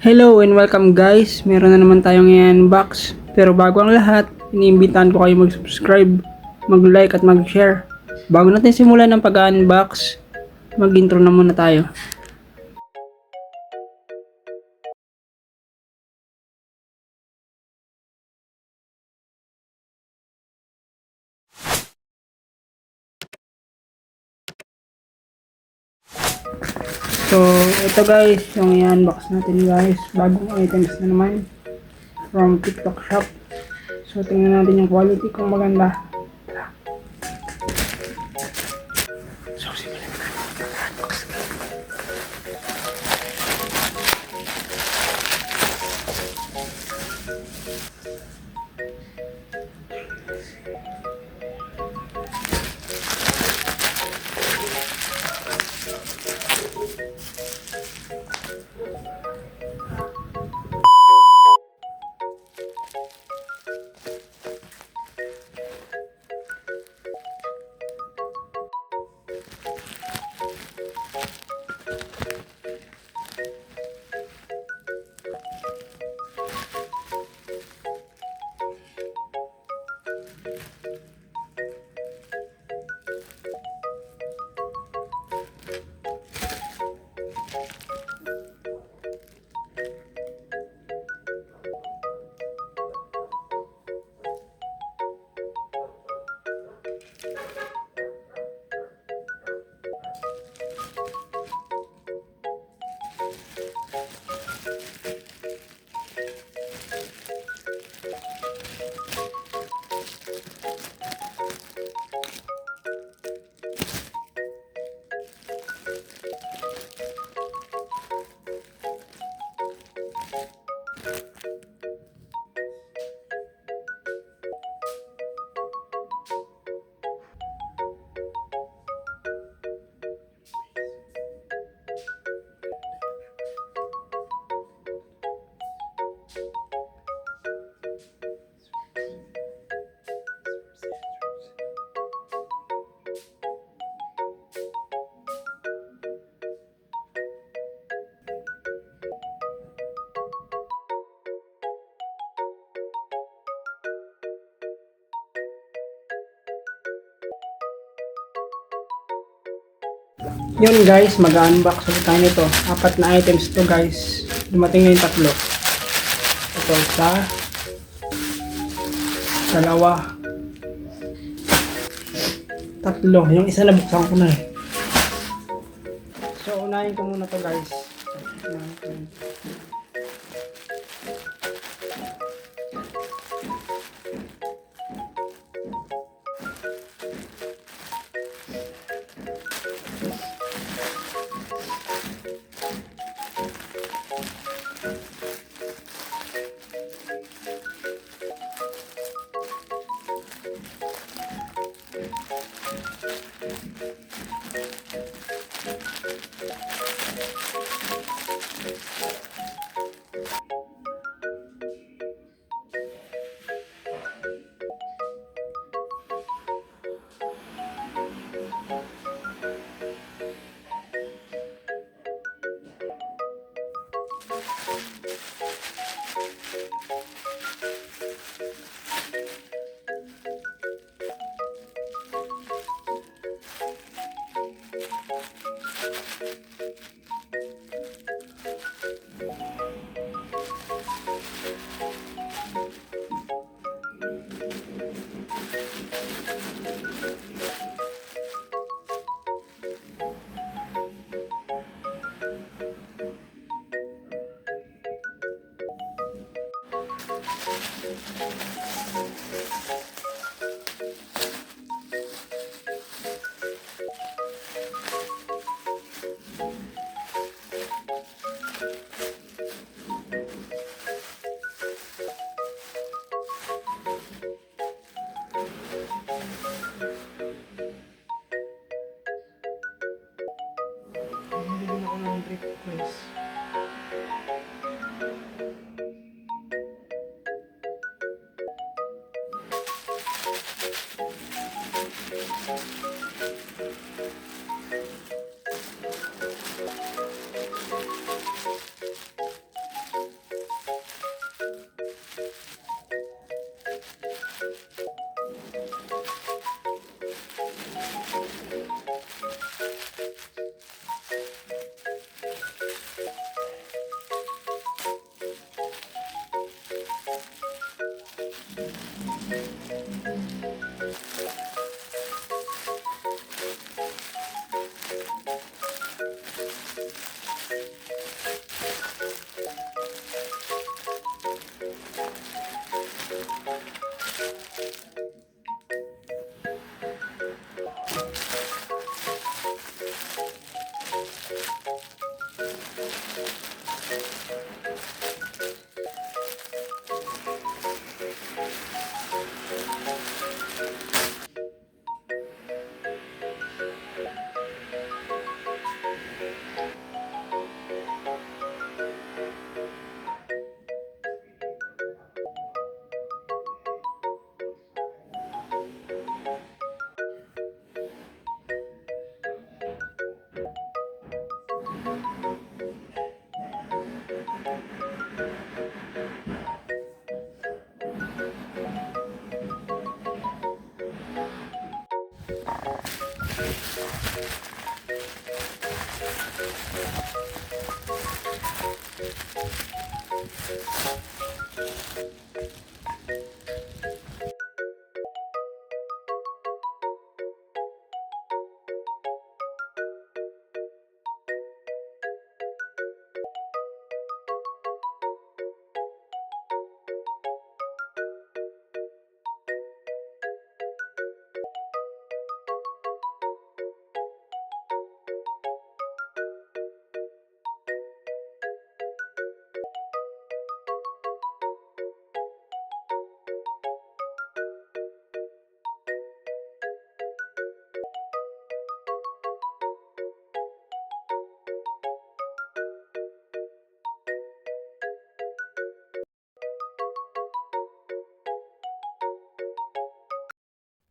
Hello and welcome guys. Meron na naman tayong i-unbox. Pero bago ang lahat, iniimbitahan ko kayo mag-subscribe, mag-like at mag-share. Bago natin simulan ng pag-unbox, mag-intro na muna tayo. So, ito guys, yung i-unbox natin guys. Bagong items na naman from TikTok shop. So, tingnan natin yung quality kung maganda. So, simulan na natin mag-unbox. Yun guys, mag-unbox ulit tayo nito. 4 na items to guys. Dumating na yung 3. Ito isa, dalawa, 3. Yung isa nabuksan ko na eh. So unahin ko muna to guys. Bibili ako ng request.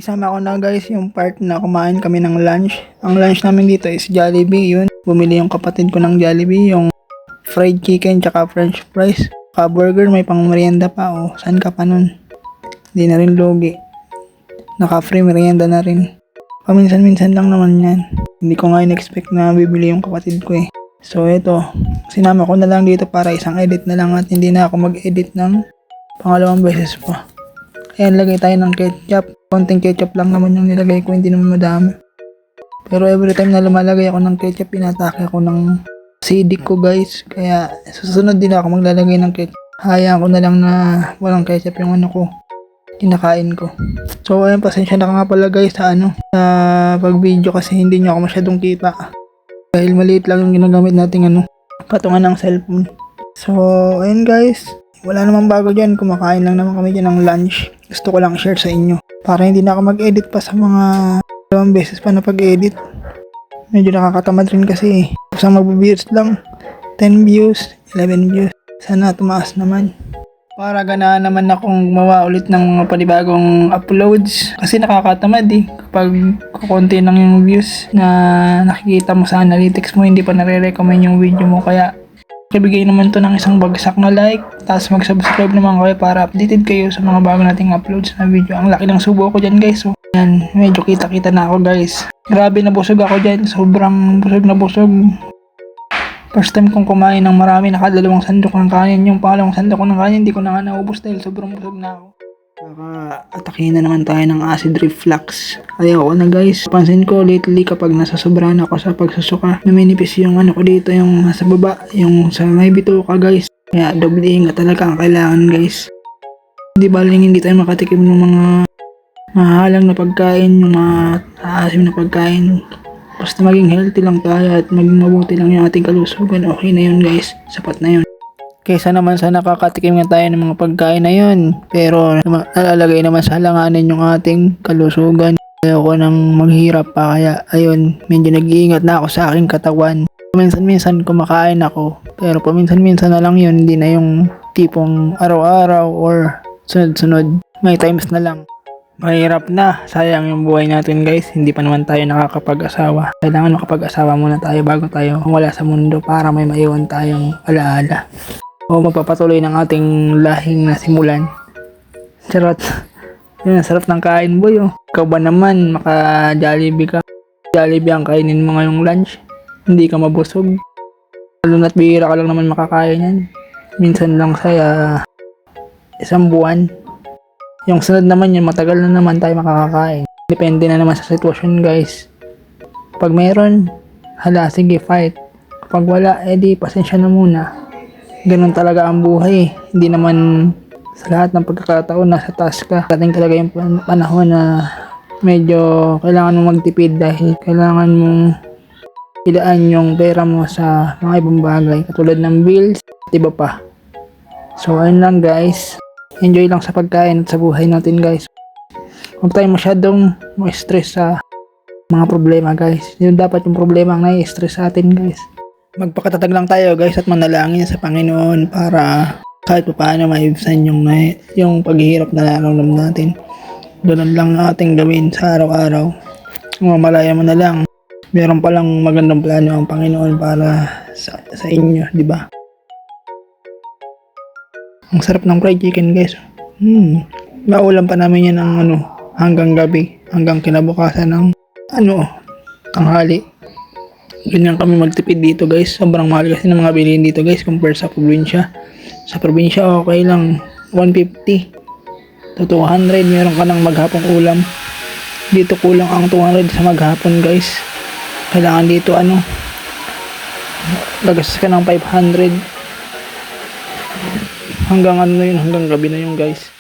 Isama ko na guys yung part na kumain kami ng lunch. Ang lunch namin dito is Jollibee, yun. Bumili yung kapatid ko ng Jollibee, yung fried chicken tsaka french fries. Burger, may pang merienda pa. Oh, saan ka pa nun? Hindi na rin lugi. Naka-free merienda na rin. Paminsan-minsan lang naman yan. Hindi ko nga in-expect na bibili yung kapatid ko eh. So ito, sinama ko na lang dito para isang edit na lang at hindi na ako mag-edit ng pangalawang beses pa. Ayan, lagay tayo ng ketchup. Konting ketchup lang naman yung nilagay ko, hindi naman madami. Pero every time na lumalagay ako ng ketchup, pinatake ako ng acidic ko guys. Kaya susunod din ako maglalagay ng ketchup. Hayaan ko na lang na walang ketchup yung ano ko, kinakain ko. So ayun, pasensya na nga pala guys sa pag-video kasi hindi nyo ako masyadong kita. Dahil maliit lang yung ginagamit nating patungan ng cellphone. So ayun guys, wala namang bago dyan, kumakain lang naman kami dyan ng lunch. Gusto ko lang share sa inyo para hindi na ako mag-edit pa sa mga dalawang beses pa na pag-edit. Medyo nakakatamad rin kasi Sa mag-views lang, 10 views, 11 views. Sana tumaas naman para ganahan naman akong gumawa ulit ng mga panibagong uploads kasi nakakatamad kapag kukunti lang yung views na nakikita mo sa analytics mo, hindi pa nare-recommend yung video mo. Kaya ibigay naman to ng isang bagsak na like, tapos mag-subscribe naman kayo para updated kayo sa mga bago nating uploads na video. Ang laki ng subo ko dyan guys, so yan, medyo kita-kita na ako guys. Grabe, nabusog ako dyan, sobrang busog na busog. First time kong kumain ng marami, nakadalawang sandok ng kanin. Yung pangalawang sandok ko ng kanin, hindi ko na nga naubos dahil sobrang busog na ako. Atakihin na naman tayo ng acid reflux. Ayoko na guys. Pansin ko lately kapag nasasobrahan ako sa pagsusuka, naminipis yung ko dito, yung nasa baba, yung sa may bituka guys. Kaya doble ingat talaga ang kailangan guys. Hindi baling hindi tayo makatikim ng mga mahalang na pagkain, yung mga aasim na pagkain. Basta maging healthy lang tayo at maging mabuti lang yung ating kalusugan. Okay na yun guys. Sapat na yun. Kaysa naman sa nakakatikim nga tayo ng mga pagkain na yun, pero nalalagay naman sa halanganin yung ating kalusugan. Ayoko nang maghirap pa, kaya ayun, medyo nag-iingat na ako sa aking katawan. Paminsan-minsan kumakain ako, pero paminsan-minsan na lang yun, hindi na yung tipong araw-araw or sunod-sunod. May times na lang. Mahirap na, sayang yung buhay natin guys, hindi pa naman tayo nakakapag-asawa. Kailangan makapag-asawa muna tayo bago tayo wala sa mundo para may maiwan tayong alaala o magpapatuloy ng ating lahing nasimulan. Charot. Yun, ang sarap ng kain boy oh. Ikaw ba naman, maka-Jollibee ka? Jollibee ang kainin mo ngayong lunch? Hindi ka mabusog? Lalo na't bihira ka lang naman makakain yan. Minsan lang sa isang buwan. Yung sunod naman yun, matagal na naman tayo makakakain. Depende na naman sa sitwasyon guys. Kapag meron, hala sige fight. Kapag wala, edi pasensya na muna. Ganun talaga ang buhay. Hindi naman sa lahat ng pagkakataon nasa taas ka. Dating talaga yung panahon na medyo kailangan mong magtipid dahil kailangan mong idaan yung pera mo sa mga ibang bagay katulad ng bills at iba pa. So ayun lang guys. Enjoy lang sa pagkain at sa buhay natin guys. Huwag tayo masyadong ma-stress sa mga problema guys. Yun dapat yung problema ang nai-stress sa atin guys. Magpakatatag lang tayo guys at manalangin sa Panginoon para kahit paano maibsan yung paghihirap na nararamdaman natin. Ganun lang ating gawin sa araw-araw. Mamalaya mo na lang. Meron palang magandang plano ang Panginoon para sa inyo, di ba? Ang sarap ng fried chicken guys. Maulam pa namin yan ng hanggang gabi, hanggang kinabukasan ng tanghali. Ganyan kami magtipid dito guys. Sobrang mahal kasi ng mga bilihin dito guys compare sa probinsya. Sa probinsya okay lang 150 to 200 meron ka ng maghapong ulam. Dito kulang ang 200 sa maghapon guys. Kailangan dito gagastos ka ng 500 hanggang hanggang gabi na yun guys.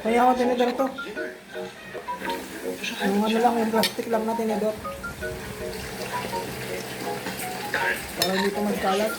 Kaya ako tinidor to. Yung lang, yung plastic lang na tinidor. Para hindi ito magkalat.